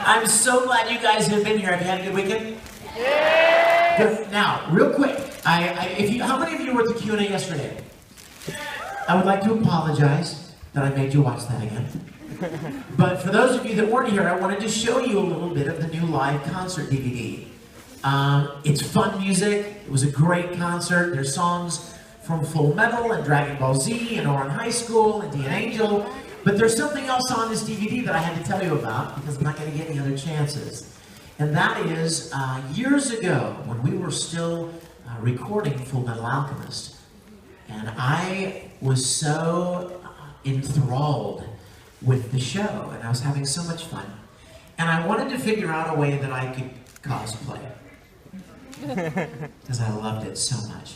I'm so glad you guys have been here. Have you had a good weekend? Yeah. Good. Now, real quick, how many of you were at the Q&A yesterday? I would like to apologize that I made you watch that again. But for those of you that weren't here, I wanted to show you a little bit of the new live concert DVD. It's fun music. It was a great concert. There's songs from Full Metal and Dragon Ball Z and Oran High School and D.N.Angel. But there's something else on this DVD that I had to tell you about because I'm not going to get any other chances. And that is, years ago, when we were still recording Full Metal Alchemist, and I was so enthralled with the show, and I was having so much fun. And I wanted to figure out a way that I could cosplay. Because I loved it so much.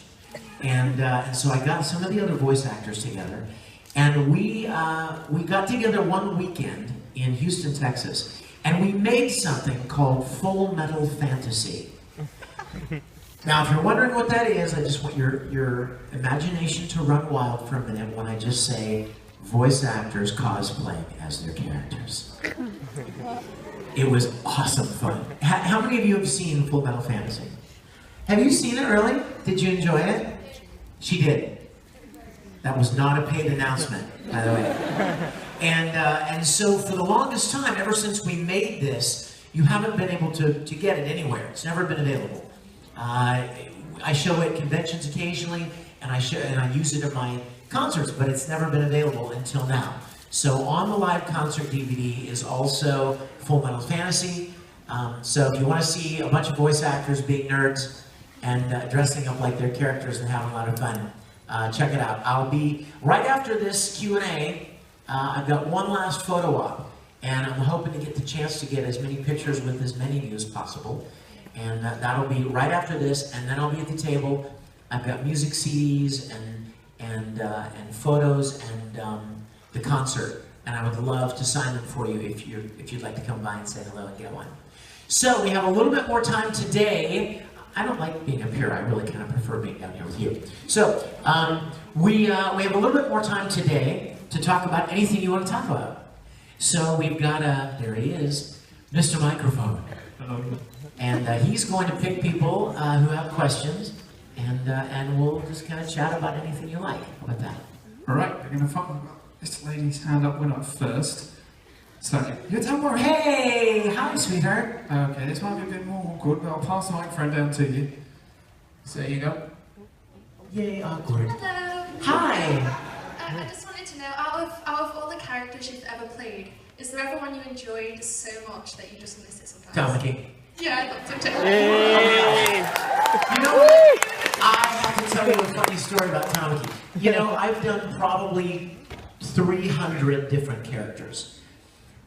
And so I got some of the other voice actors together, and we got together one weekend in Houston, Texas, and we made something called Full Metal Fantasy. Now, if you're wondering what that is, I just want your imagination to run wild for a minute when I just say voice actors cosplaying as their characters. It was awesome fun. How many of you have seen Full Metal Fantasy? Have you seen it, really? Did you enjoy it? She did. That was not a paid announcement, by the way. And so for the longest time, ever since we made this, you haven't been able to get it anywhere. It's never been available. I show it at conventions occasionally, and I use it at my concerts, but it's never been available until now. So on the live concert DVD is also Full Metal Fantasy. So if you want to see a bunch of voice actors being nerds and dressing up like their characters and having a lot of fun, check it out. I'll be, right after this Q&A, I've got one last photo op, and I'm hoping to get the chance to get as many pictures with as many of you as possible. And that'll be right after this, and then I'll be at the table. I've got music CDs and photos and the concert, and I would love to sign them for you if you'd like to come by and say hello and get one. So we have a little bit more time today. I don't like being up here. I really kind of prefer being down here with you. So we have a little bit more time today to talk about anything you want to talk about. So we've got there he is, Mr. Microphone. Hello. And he's going to pick people who have questions, and we'll just kind of chat about anything you like. How about that? All right, we're going to follow this lady's hand up winner first. So, You're talking more. Hey, hi, sweetheart. Okay, this might be a bit more awkward, but I'll pass the microphone down to you. So there you go. Yay, awkward. Hello. Hi. I just wanted to know, out of all the characters you've ever played, is there ever one you enjoyed so much that you just miss it sometimes? Tamaki. Yeah, I thought so too. You know what? I have to tell you a funny story about Tamaki. You know, I've done probably 300 different characters.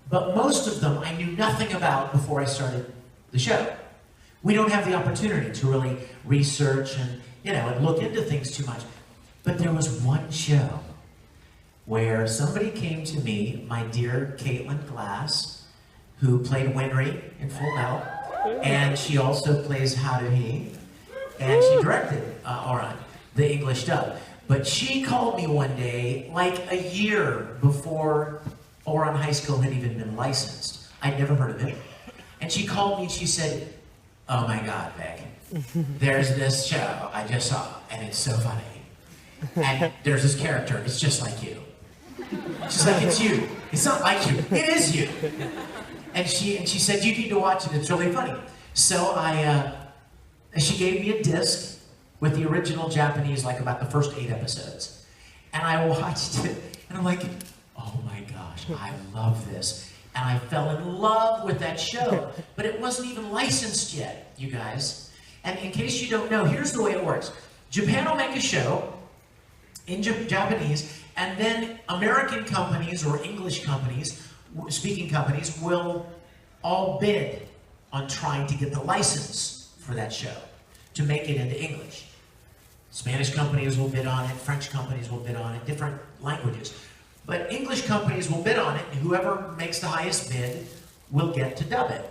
But most of them I knew nothing about before I started the show. We don't have the opportunity to really research and, and look into things too much. But there was one show where somebody came to me, my dear Caitlin Glass, who played Winry in Full Metal, and she also plays Haruhi, and she directed Oran, the English dub. But she called me one day, like a year before Oran High School had even been licensed. I'd never heard of it. And she called me and she said, "Oh my God, Vic, there's this show I just saw, and it's so funny. And there's this character, it's just like you." She's like, "It's you. It's not like you. It is you." And she said, "You need to watch it. It's really funny." So she gave me a disc with the original Japanese, like about the first 8 episodes. And I watched it, and I'm like, oh my gosh, I love this. And I fell in love with that show. But it wasn't even licensed yet, you guys. And in case you don't know, here's the way it works. Japan will make a show in Japanese, and then American companies or English companies, speaking companies, will all bid on trying to get the license for that show to make it into English. Spanish companies will bid on it, French companies will bid on it, different languages. But English companies will bid on it, and whoever makes the highest bid will get to dub it.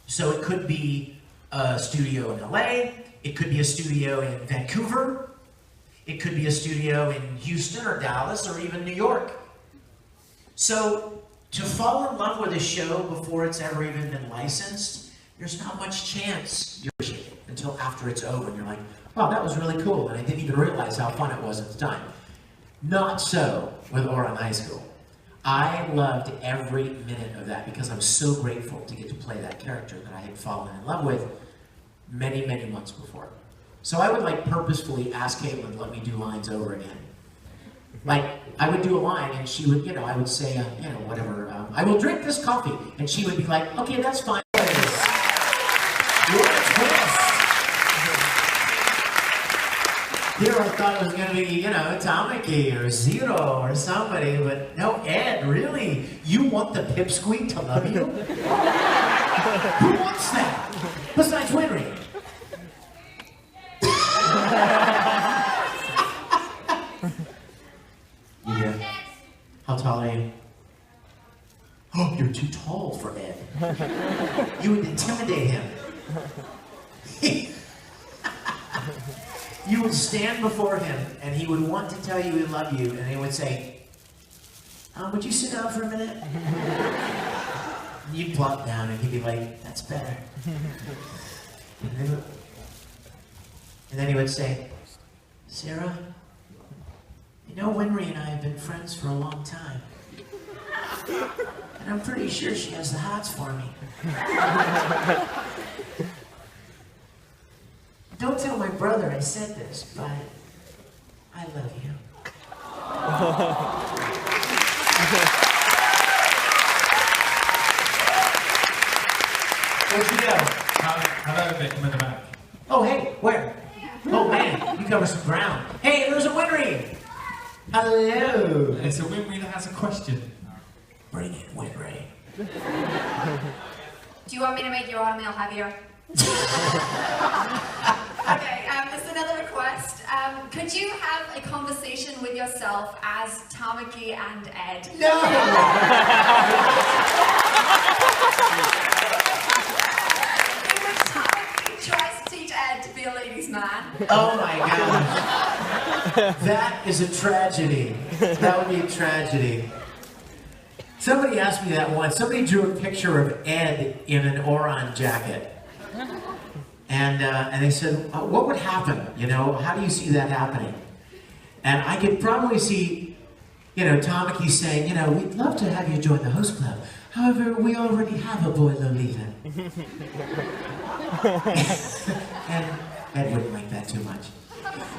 So it could be a studio in LA, it could be a studio in Vancouver, it could be a studio in Houston or Dallas or even New York. So to fall in love with a show before it's ever even been licensed, there's not much chance you're until after it's over and you're like, wow, that was really cool, and I didn't even realize how fun it was at the time. Not so with Ouran High School. I loved every minute of that because I was so grateful to get to play that character that I had fallen in love with many, many months before. So I would like purposefully ask Caitlin to let me do lines over again. Like, I would do a line and she would, I would say, whatever, I will drink this coffee. And she would be like, okay, that's fine. You're a twist. Here I thought it was going to be, Tamaki or Zero or somebody, but no, Ed, really? You want the pipsqueak to love you? Who wants that? Besides Winry. Yeah. How tall are you? Oh, you're too tall for Ed. You would intimidate him. You would stand before him, and he would want to tell you he loved you, and he would say, would you sit down for a minute? And you'd plop down, and he'd be like, that's better. And then he would say, Sarah, Winry and I have been friends for a long time. And I'm pretty sure she has the hots for me. Don't tell my brother I said this, but I love you. Where'd you go? Hello, Vic Mignogna. Oh, hey, where? Oh, man, you cover some ground. Hey, there's a Winry! Hello! It's a Winry that has a question. Bring it, Winry. Do you want me to make your automail heavier? Okay, there's another request. Could you have a conversation with yourself as Tamaki and Ed? No! Tamaki tries to teach Ed to be a ladies' man. Oh my gosh. That is a tragedy. That would be a tragedy. Somebody asked me that once. Somebody drew a picture of Ed in an Ouran jacket. And they said, what would happen? How do you see that happening? And I could probably see, Tamaki saying, we'd love to have you join the host club. However, we already have a boy Lolita. And Ed wouldn't like that too much.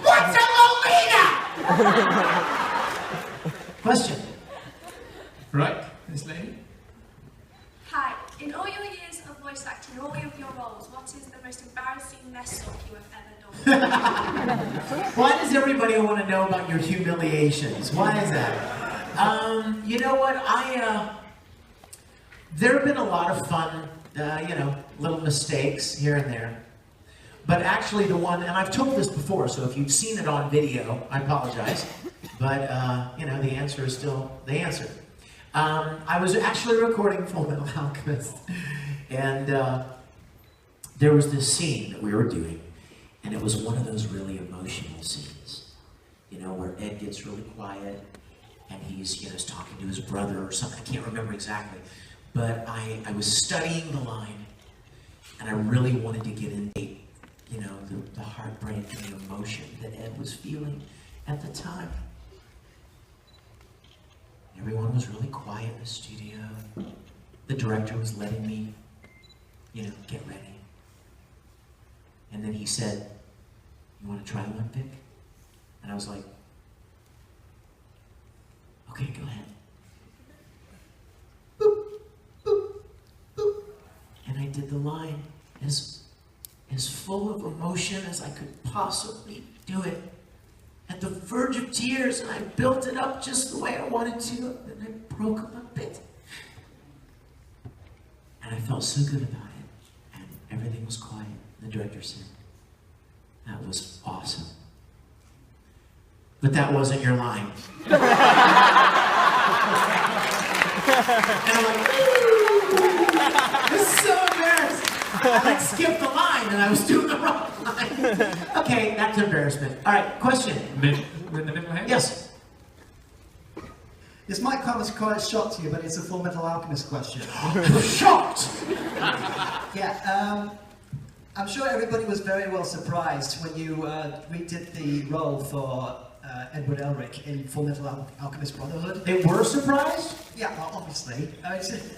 What's a Lolita? Question. Right, this lady? Hi. In all your years of voice acting, in all of your roles, what is the most embarrassing mess up you have ever done? Why does everybody want to know about your humiliations? Why is that? You know what? There have been a lot of fun, little mistakes here and there. But actually the one, and I've told this before, so if you've seen it on video, I apologize. But, the answer is still the answer. I was actually recording Full Metal Alchemist, and there was this scene that we were doing, and it was one of those really emotional scenes, where Ed gets really quiet, and he's, talking to his brother or something. I can't remember exactly, but I was studying the line, and I really wanted to get into, the heartbreak and the emotion that Ed was feeling at the time. Everyone was really quiet in the studio. The director was letting me, get ready. And then he said, you want to try one, Vic? And I was like, okay, go ahead. Boop, boop, boop. And I did the line as full of emotion as I could possibly do it. At the verge of tears, and I built it up just the way I wanted to, and I broke them a bit. And I felt so good about it, and everything was quiet. The director said, that was awesome. But that wasn't your line. And I'm like, this is so embarrassing. I skipped the line, and I was doing the wrong line. Okay, that's embarrassment. All right, question. In the middle here? Yes. This might come as quite a shock to you, but it's a Full Metal Alchemist question. Shocked! Yeah, I'm sure everybody was very well surprised when you redid the role for Edward Elric in Full Metal Alchemist Brotherhood. They were surprised? Yeah, well, obviously.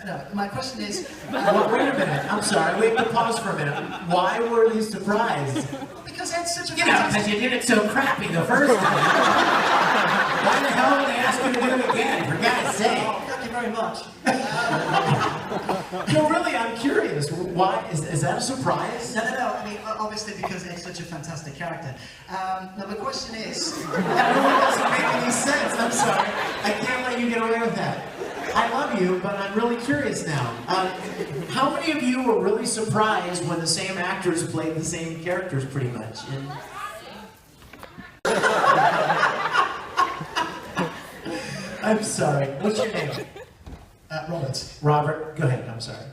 No, my question is... Well, wait a minute. I'm sorry. We have to pause for a minute. Why were they surprised? Because Ed's such a Because you did it so crappy the first time. Why the hell would they ask you to do it again? For God's sake. Oh, thank you very much. No, really, I'm curious. Why? Is that a surprise? No. I mean, obviously because Ed's such a fantastic character. Now, the question is... That really doesn't make any sense. I'm sorry. I can't let you get away with that. I love you, but I'm really curious now. How many of you were really surprised when the same actors played the same characters pretty much? I'm sorry. What's your name? Robert. Robert. Go ahead. I'm sorry.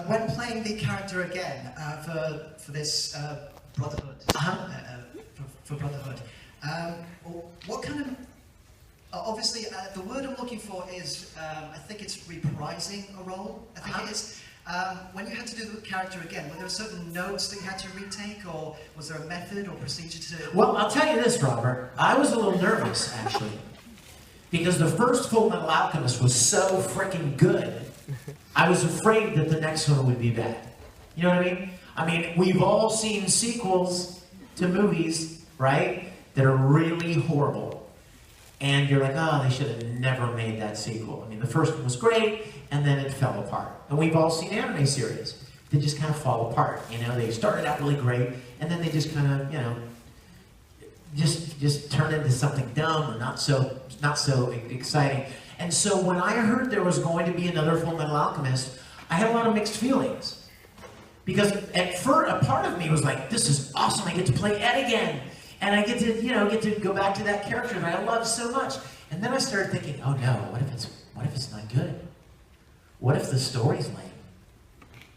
When playing the character again for this Brotherhood, for Brotherhood, what kind of... Obviously, the word I'm looking for is, I think it's reprising a role, I think it is. When you had to do the character again, were there certain notes that you had to retake, or was there a method or procedure to... Well, I'll tell you this, Robert. I was a little nervous, actually. Because the first Full Metal Alchemist was so freaking good, I was afraid that the next one would be bad. You know what I mean? I mean, we've all seen sequels to movies, right, that are really horrible. And you're like, oh, they should have never made that sequel. I mean, the first one was great, and then it fell apart. And we've all seen anime series that just kind of fall apart. You know, they started out really great, and then they just kind of, you know, just turn into something dumb or not so exciting. And so when I heard there was going to be another Full Metal Alchemist, I had a lot of mixed feelings. Because at first, a part of me was like, this is awesome, I get to play Ed again. And I get to go back to that character that I love so much. And then I started thinking, oh no, what if it's not good? What if the story's lame?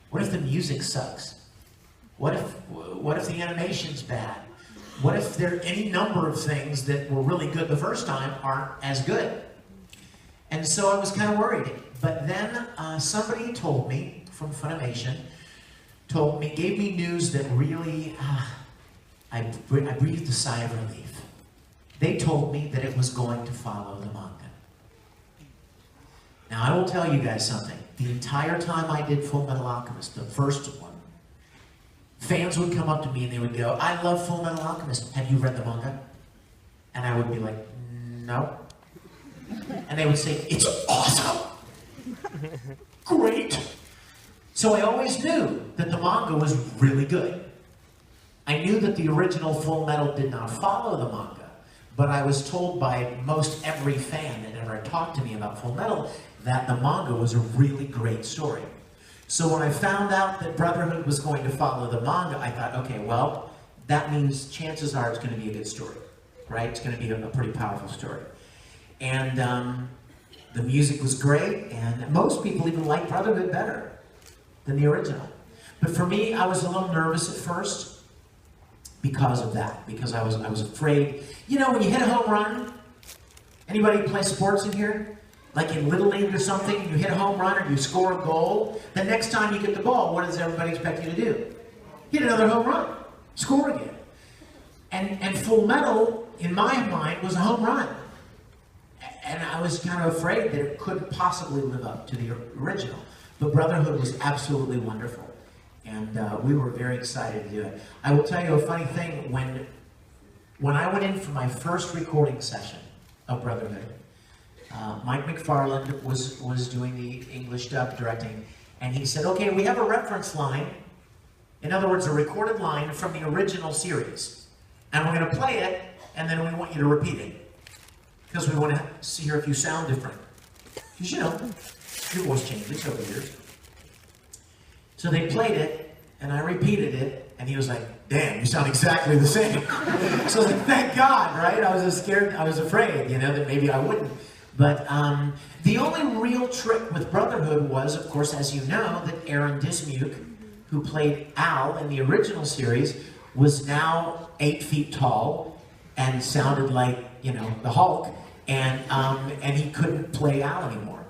What if the music sucks? What if the animation's bad? What if there are any number of things that were really good the first time aren't as good? And so I was kind of worried. But then somebody told me from Funimation, gave me news that really, I breathed a sigh of relief. They told me that it was going to follow the manga. Now I will tell you guys something. The entire time I did Full Metal Alchemist, the first one, fans would come up to me and they would go, I love Full Metal Alchemist. Have you read the manga? And I would be like, no. And they would say, it's awesome. Great. So I always knew that the manga was really good. I knew that the original Full Metal did not follow the manga, but I was told by most every fan that ever talked to me about Full Metal that the manga was a really great story. So when I found out that Brotherhood was going to follow the manga, I thought, okay, well, that means chances are it's going to be a good story, right? It's going to be a pretty powerful story. And the music was great, and most people even like Brotherhood better than the original. But for me, I was a little nervous at first because of that, because I was afraid. You know, when you hit a home run, anybody play sports in here? Like in Little League or something, you hit a home run or you score a goal, the next time you get the ball, what does everybody expect you to do? Hit another home run, score again. And Full Metal, in my mind, was a home run. And I was kind of afraid that it couldn't possibly live up to the original. But Brotherhood was absolutely wonderful. And we were very excited to do it. I will tell you a funny thing. When I went in for my first recording session of Brotherhood, Mike McFarland was doing the English dub directing, and he said, okay, we have a reference line, in other words, a recorded line from the original series, and we're going to play it, and then we want you to repeat it, because we want to hear if you sound different. Because, you know, your voice changes over years. So they played it, and I repeated it, and he was like, damn, you sound exactly the same. So I was like, thank God, right? I was scared, I was afraid, you know, that maybe I wouldn't. But the only real trick with Brotherhood was, of course, as you know, that Aaron Dismuke, who played Al in the original series, was now 8 feet tall and sounded like, you know, the Hulk. And he couldn't play Al anymore.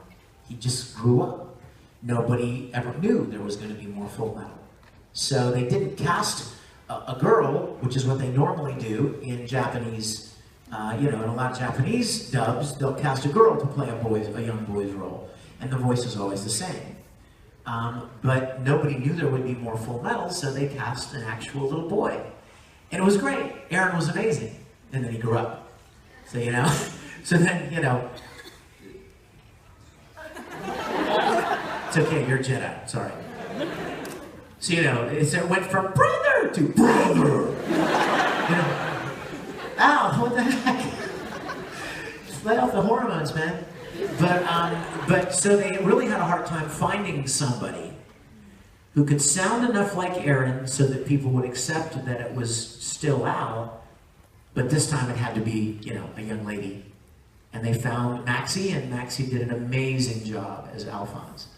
He just grew up. Nobody ever knew there was going to be more Full Metal. So they didn't cast a girl, which is what they normally do in Japanese, in a lot of Japanese dubs, they'll cast a girl to play a young boy's role. And the voice is always the same. But nobody knew there would be more Full Metal, so they cast an actual little boy. And it was great. Aaron was amazing. And then he grew up. So, so then, it's okay, you're a Jedi, sorry. So, it went from brother to brother. Ow, what the heck? Just let off the hormones, man. But so they really had a hard time finding somebody who could sound enough like Aaron so that people would accept that it was still Al, but this time it had to be, a young lady. And they found Maxie, and Maxie did an amazing job as Alphonse.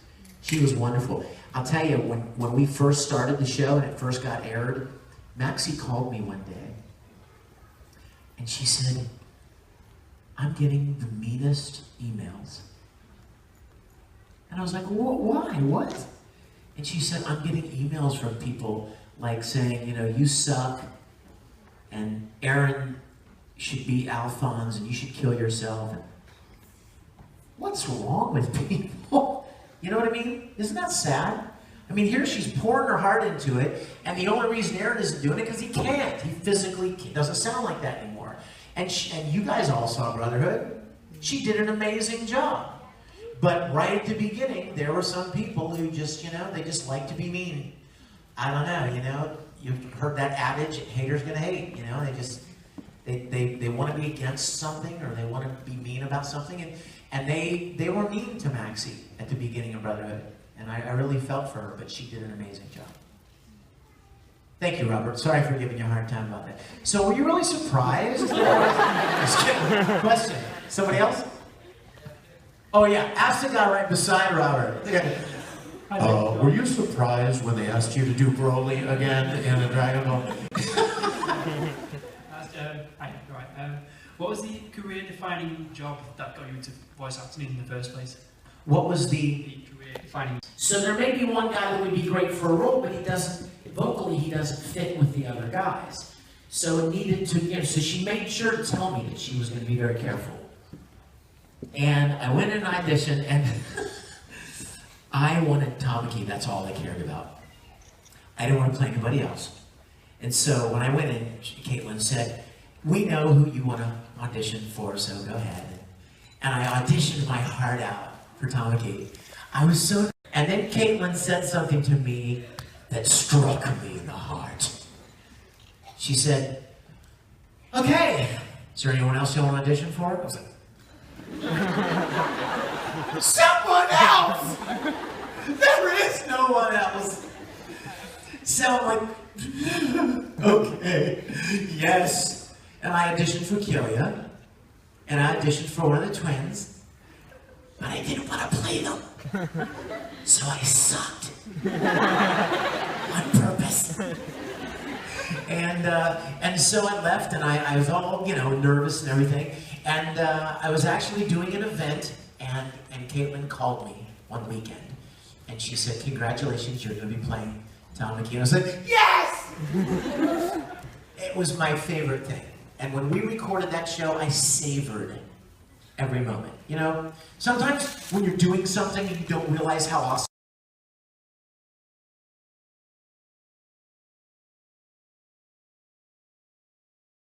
She was wonderful. I'll tell you, when we first started the show and it first got aired, Maxie called me one day, and she said, "I'm getting the meanest emails." And I was like, why? What? And she said, "I'm getting emails from people like saying, you suck, and Aaron should be Alphonse, and you should kill yourself." And what's wrong with people? You know what I mean? Isn't that sad? I mean, here she's pouring her heart into it, and the only reason Aaron isn't doing it because he can't. He physically doesn't sound like that anymore. And you guys all saw Brotherhood. She did an amazing job. But right at the beginning, there were some people who just, they just like to be mean. I don't know, you've heard that adage, haters gonna hate, they want to be against something, or they want to be mean about something, and they were mean to Maxie at the beginning of Brotherhood. And I really felt for her, but she did an amazing job. Thank you, Robert. Sorry for giving you a hard time about that. So, were you really surprised? Just kidding. Question. Somebody else? Oh yeah, ask the guy right beside Robert. Were you surprised when they asked you to do Broly again in a Dragon Ball? What was the career-defining job that got you into voice acting in the first place? What was the career-defining? So there may be one guy that would be great for a role, but vocally he doesn't fit with the other guys. So it needed to, so she made sure to tell me that she was going to be very careful. And I went in an audition, and I wanted Tamaki, that's all I cared about. I didn't want to play anybody else. And so when I went in, Caitlin said, "We know who you want to audition for, so go ahead." And I auditioned my heart out for Tamaki. I was so... And then Caitlin said something to me that struck me in the heart. She said, "Okay, is there anyone else you want to audition for?" I was like, someone else! There is no one else! So I'm like, okay, yes. And I auditioned for Kyoya, and I auditioned for one of the twins, but I didn't want to play them. So I sucked. On purpose. And so I left, and I was all, nervous and everything. And I was actually doing an event, and Caitlin called me one weekend, and she said, "Congratulations, you're going to be playing Tamaki." And I was like, yes! It was my favorite thing. And when we recorded that show, I savored every moment. Sometimes when you're doing something, you don't realize how awesome